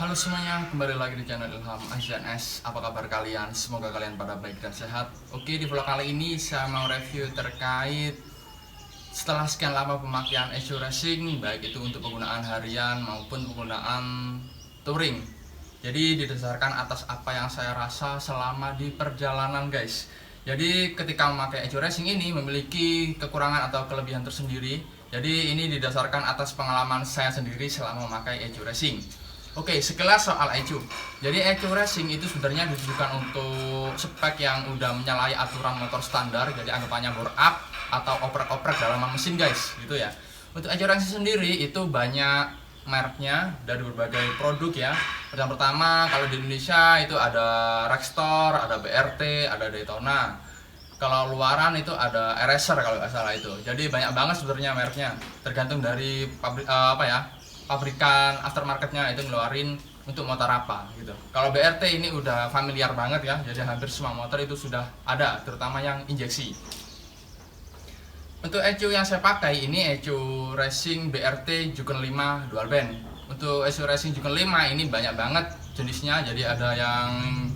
Halo semuanya, kembali lagi di channel Ilham HNS. Apa kabar kalian? Semoga kalian pada baik dan sehat. Oke, di vlog kali ini saya mau review terkait setelah sekian lama pemakaian Echo Racing, baik itu untuk penggunaan harian maupun penggunaan touring. Jadi didasarkan atas apa yang saya rasa selama di perjalanan, guys. Jadi ketika memakai Echo Racing ini memiliki kekurangan atau kelebihan tersendiri. Jadi ini didasarkan atas pengalaman saya sendiri selama memakai Echo Racing. Oke, sekilas soal Echo. Jadi Echo Racing itu sebenarnya ditujukan untuk spek yang udah menyalahi aturan motor standar. Jadi anggapannya bore up atau oprek-oprek dalaman mesin, guys, gitu ya. Untuk Echo Racing sendiri itu banyak mereknya dari berbagai produk ya. Yang pertama kalau di Indonesia itu ada Rextor, ada BRT, ada Daytona. Kalau luaran itu ada Eraser kalau nggak salah itu. Jadi banyak banget sebenarnya mereknya. Tergantung dari pabrikan aftermarketnya itu ngeluarin untuk motor apa gitu. Kalau BRT ini udah familiar banget ya, jadi hampir semua motor itu sudah ada, terutama yang injeksi. Untuk Echo yang saya pakai ini Echo Racing BRT Jukun 5 dual band. Untuk Echo Racing Jukun 5 ini banyak banget jenisnya, jadi ada yang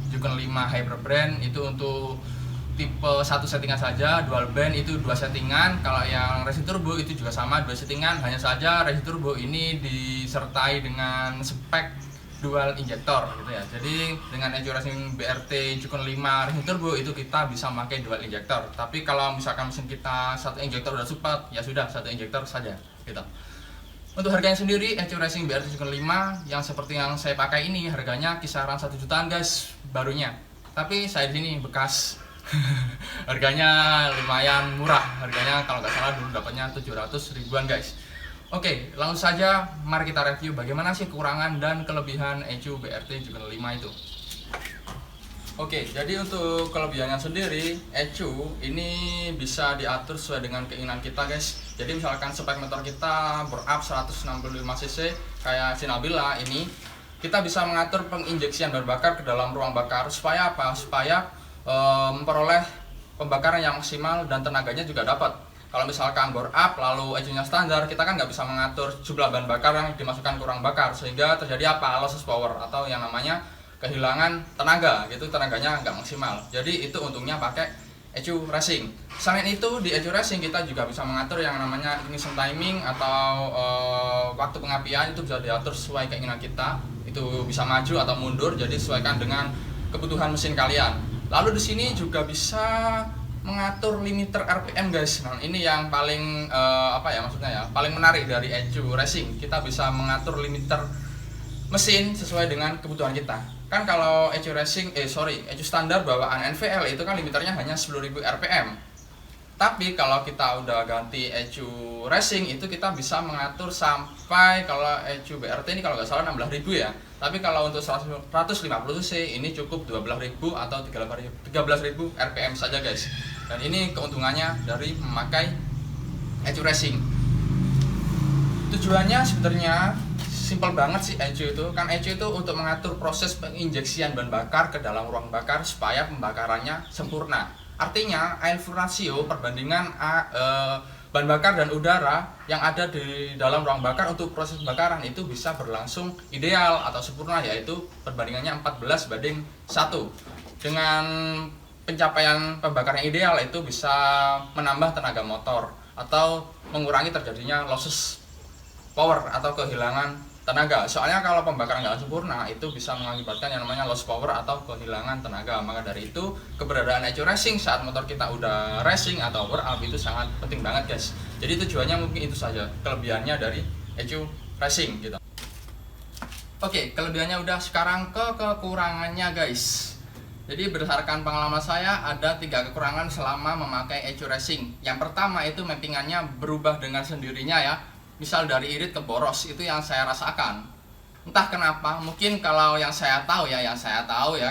Jukun 5 Hyper Brand itu untuk tipe satu settingan saja, dual band itu dua settingan. Kalau yang Racing Turbo itu juga sama, dua settingan. Hanya saja Racing Turbo ini disertai dengan spek dual injektor gitu ya. Jadi dengan Echo Racing BRT Jukun 5 Racing Turbo itu kita bisa memakai dual injektor. Tapi kalau misalkan mesin kita satu injektor udah support, ya sudah satu injektor saja gitu. Untuk harganya sendiri Echo Racing BRT Jukun 5 yang seperti yang saya pakai ini harganya kisaran 1 jutaan, guys, barunya. Tapi saya di sini bekas harganya lumayan murah, harganya kalau nggak salah dulu dapatnya 700 ribuan, guys. Oke, langsung saja mari kita review bagaimana sih kekurangan dan kelebihan Echo BRT Jukun 5 itu. Oke, jadi untuk kelebihannya sendiri, Echo ini bisa diatur sesuai dengan keinginan kita, guys. Jadi misalkan spek motor kita bore up 165 cc kayak Sinabila ini, kita bisa mengatur penginjeksian bahan bakar ke dalam ruang bakar supaya apa? Supaya memperoleh pembakaran yang maksimal dan tenaganya juga dapat. Kalau misalkan bore up lalu Echo-nya standar, kita kan nggak bisa mengatur jumlah bahan bakar yang dimasukkan ke ruang bakar, sehingga terjadi apa? Lossless power atau yang namanya kehilangan tenaga gitu, tenaganya nggak maksimal. Jadi itu untungnya pakai Echo Racing. Selain itu di Echo Racing kita juga bisa mengatur yang namanya ignition timing atau waktu pengapian itu bisa diatur sesuai keinginan kita. Itu bisa maju atau mundur, jadi sesuaikan dengan kebutuhan mesin kalian. Lalu di sini juga bisa mengatur limiter RPM, guys. Nah, ini yang paling maksudnya ya, paling menarik dari Echo Racing. Kita bisa mengatur limiter mesin sesuai dengan kebutuhan kita. Kan kalau Echo Racing Echo standar bawaan NVL itu kan limiternya hanya 10.000 RPM. Tapi kalau kita udah ganti Echo Racing itu kita bisa mengatur sampai, kalau Echo BRT ini kalau nggak salah 16.000 ya. Tapi kalau untuk 150 cc ini cukup 12.000 atau 13.000 RPM saja, guys. Dan ini keuntungannya dari memakai Echo Racing. Tujuannya sebenarnya simpel banget sih Echo itu. Kan Echo itu untuk mengatur proses penginjeksian bahan bakar ke dalam ruang bakar supaya pembakarannya sempurna. Artinya air fuel ratio perbandingan bahan bakar dan udara yang ada di dalam ruang bakar untuk proses pembakaran itu bisa berlangsung ideal atau sempurna, yaitu perbandingannya 14:1. Dengan pencapaian pembakaran yang ideal itu bisa menambah tenaga motor atau mengurangi terjadinya lossless power atau kehilangan tenaga. Soalnya kalau pembakaran nggak sempurna itu bisa mengakibatkan yang namanya loss power atau kehilangan tenaga. Maka dari itu keberadaan Echo Racing saat motor kita udah racing atau bore up itu sangat penting banget, guys. Jadi tujuannya mungkin itu saja kelebihannya dari Echo Racing gitu. Oke, kelebihannya udah, sekarang ke kekurangannya, guys. Jadi berdasarkan pengalaman saya ada 3 kekurangan selama memakai Echo Racing. Yang pertama itu mappingannya berubah dengan sendirinya ya. Misal dari irit ke boros, itu yang saya rasakan. Entah kenapa, mungkin kalau yang saya tahu ya,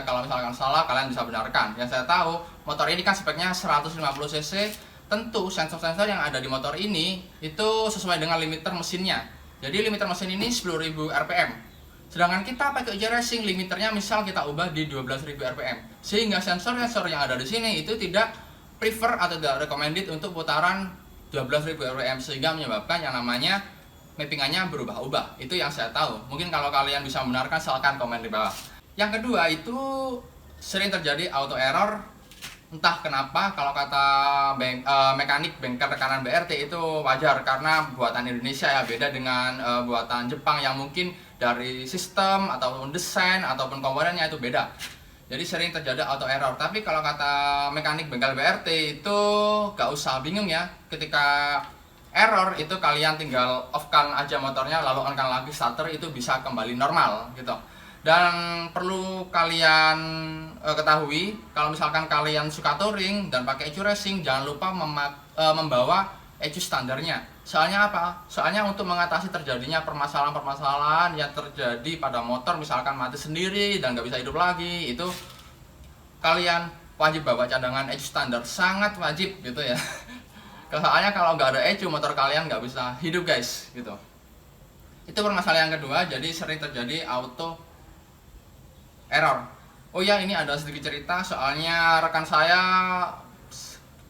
kalau misalkan salah kalian bisa benarkan. Yang saya tahu, motor ini kan speknya 150 cc, tentu sensor-sensor yang ada di motor ini itu sesuai dengan limiter mesinnya. Jadi limiter mesin ini 10.000 RPM. Sedangkan kita pakai Echo Racing limiternya misal kita ubah di 12.000 RPM. Sehingga sensor-sensor yang ada di sini itu tidak prefer atau tidak recommended untuk putaran 12.000 RPM, sehingga menyebabkan yang namanya mappingannya berubah-ubah. Itu yang saya tahu. Mungkin kalau kalian bisa membenarkan silahkan komen di bawah. Yang kedua itu sering terjadi auto error. Entah kenapa, kalau kata mekanik bengkel tekanan BRT itu wajar karena buatan Indonesia ya, beda dengan buatan Jepang yang mungkin dari sistem ataupun desain ataupun komponennya itu beda. Jadi sering terjadi auto error. Tapi kalau kata mekanik bengkel BRT itu gak usah bingung ya. Ketika error itu kalian tinggal off-kan aja motornya, lalu on-kan lagi starter, itu bisa kembali normal gitu. Dan perlu kalian ketahui, kalau misalkan kalian suka touring dan pakai ECU racing, jangan lupa membawa ECU standarnya. Soalnya apa? Soalnya untuk mengatasi terjadinya permasalahan-permasalahan yang terjadi pada motor, misalkan mati sendiri dan nggak bisa hidup lagi, itu kalian wajib bawa cadangan ECU standar, sangat wajib gitu ya. Soalnya kalau nggak ada ECU, motor kalian nggak bisa hidup guys gitu. Itu permasalahan yang kedua, jadi sering terjadi auto error. Oh ya, ini ada sedikit cerita, soalnya rekan saya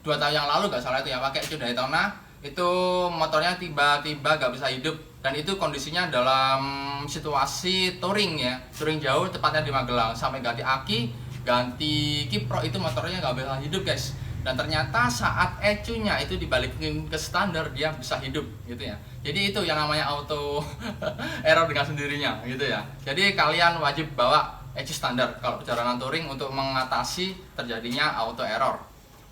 2 tahun yang lalu gak salah itu ya, pakai ECU Daytona, itu motornya tiba-tiba gak bisa hidup, dan itu kondisinya dalam situasi touring ya, touring jauh, tepatnya di Magelang, sampai ganti aki, ganti kiprok, itu motornya gak bisa hidup guys. Dan ternyata saat ECU-nya itu dibalikin ke standar, dia bisa hidup gitu ya. Jadi itu yang namanya auto error dengan sendirinya gitu ya. Jadi kalian wajib bawa ECU standar kalau perjalanan touring untuk mengatasi terjadinya auto error.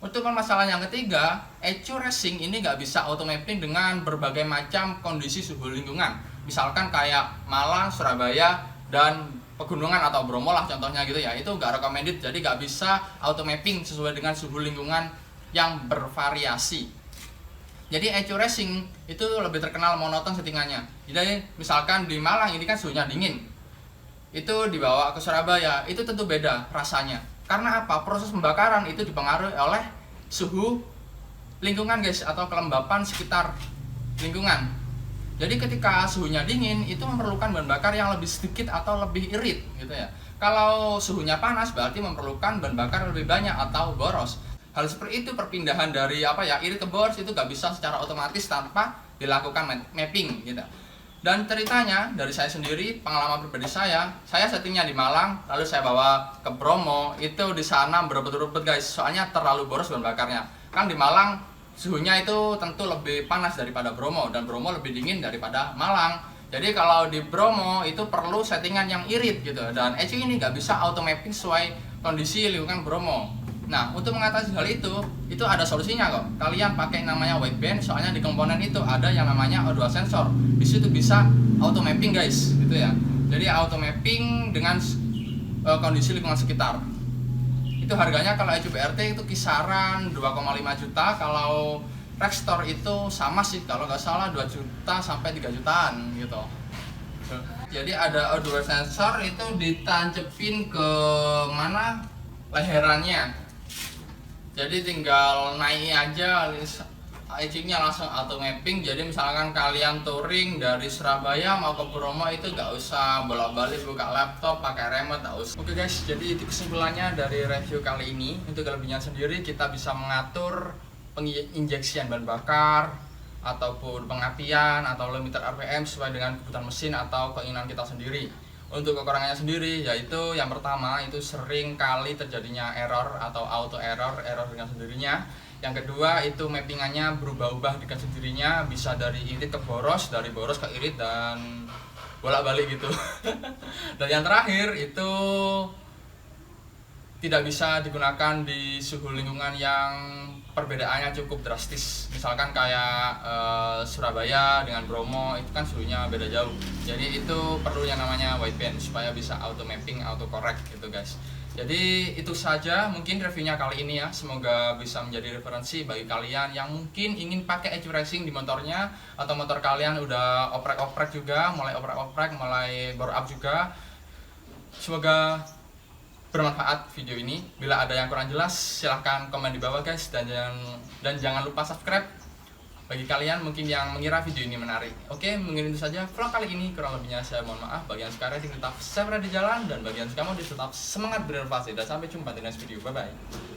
Untuk permasalahan yang ketiga, ECU racing ini nggak bisa auto mapping dengan berbagai macam kondisi suhu lingkungan. Misalkan kayak Malang, Surabaya, dan pegunungan atau Bromo lah contohnya gitu ya. Itu nggak recommended, jadi nggak bisa auto mapping sesuai dengan suhu lingkungan yang bervariasi. Jadi ECU racing itu lebih terkenal monoton settingannya. Jadi misalkan di Malang ini kan suhunya dingin, itu dibawa ke Surabaya, itu tentu beda rasanya. Karena apa? Proses pembakaran itu dipengaruhi oleh suhu lingkungan guys, atau kelembapan sekitar lingkungan. Jadi ketika suhunya dingin, itu memerlukan bahan bakar yang lebih sedikit atau lebih irit gitu ya. Kalau suhunya panas berarti memerlukan bahan bakar lebih banyak atau boros. Hal seperti itu, perpindahan dari irit ke boros itu gak bisa secara otomatis tanpa dilakukan mapping gitu. Dan ceritanya dari saya sendiri, pengalaman pribadi saya settingnya di Malang, lalu saya bawa ke Bromo, itu di sana berebut-rebut guys, soalnya terlalu boros bahan bakarnya. Kan di Malang suhunya itu tentu lebih panas daripada Bromo, dan Bromo lebih dingin daripada Malang. Jadi kalau di Bromo itu perlu settingan yang irit gitu, dan ECU ini nggak bisa auto mapping sesuai kondisi lingkungan Bromo. Nah, untuk mengatasi hal itu ada solusinya kok. Kalian pakai namanya wideband, soalnya di komponen itu ada yang namanya O2 sensor. Di situ bisa auto mapping guys, gitu ya. Jadi auto mapping dengan kondisi lingkungan sekitar. Itu harganya kalau ECU BRT itu kisaran 2,5 juta, kalau Rextor itu sama sih, kalau nggak salah 2 juta sampai 3 jutaan gitu. Jadi ada O2 sensor itu ditancepin ke mana? Leherannya. Jadi tinggal naik aja ECU-nya langsung auto mapping. Jadi misalkan kalian touring dari Surabaya mau ke Bromo itu gak usah bolak-balik buka laptop pakai remote, gak usah. Oke guys, jadi itu kesimpulannya dari review kali ini. Untuk kelebihan sendiri, kita bisa mengatur penginjeksian bahan bakar ataupun pengapian atau limiter RPM sesuai dengan kebutuhan mesin atau keinginan kita sendiri. Untuk kekurangannya sendiri, yaitu yang pertama itu sering kali terjadinya error atau auto error dengan sendirinya. Yang kedua itu mappingannya berubah-ubah dengan sendirinya, bisa dari irit ke boros, dari boros ke irit, dan bolak-balik gitu. Dan yang terakhir itu tidak bisa digunakan di suhu lingkungan yang perbedaannya cukup drastis. Misalkan kayak Surabaya dengan Bromo itu kan suhunya beda jauh. Jadi itu perlu yang namanya wideband supaya bisa auto mapping, auto correct gitu guys. Jadi itu saja mungkin reviewnya kali ini ya. Semoga bisa menjadi referensi bagi kalian yang mungkin ingin pakai ECU racing di motornya, atau motor kalian udah oprek-oprek juga, mulai oprek-oprek, mulai bore up juga. Semoga bermanfaat video ini. Bila ada yang kurang jelas, silahkan komen di bawah guys, dan jangan lupa subscribe bagi kalian mungkin yang mengira video ini menarik. Oke, mungkin itu saja vlog kali ini. Kurang lebihnya saya mohon maaf. Bagian sekarang tetap safe di jalan, dan bagian kamu tetap semangat berinovasi. Dan sampai jumpa di next video. Bye bye.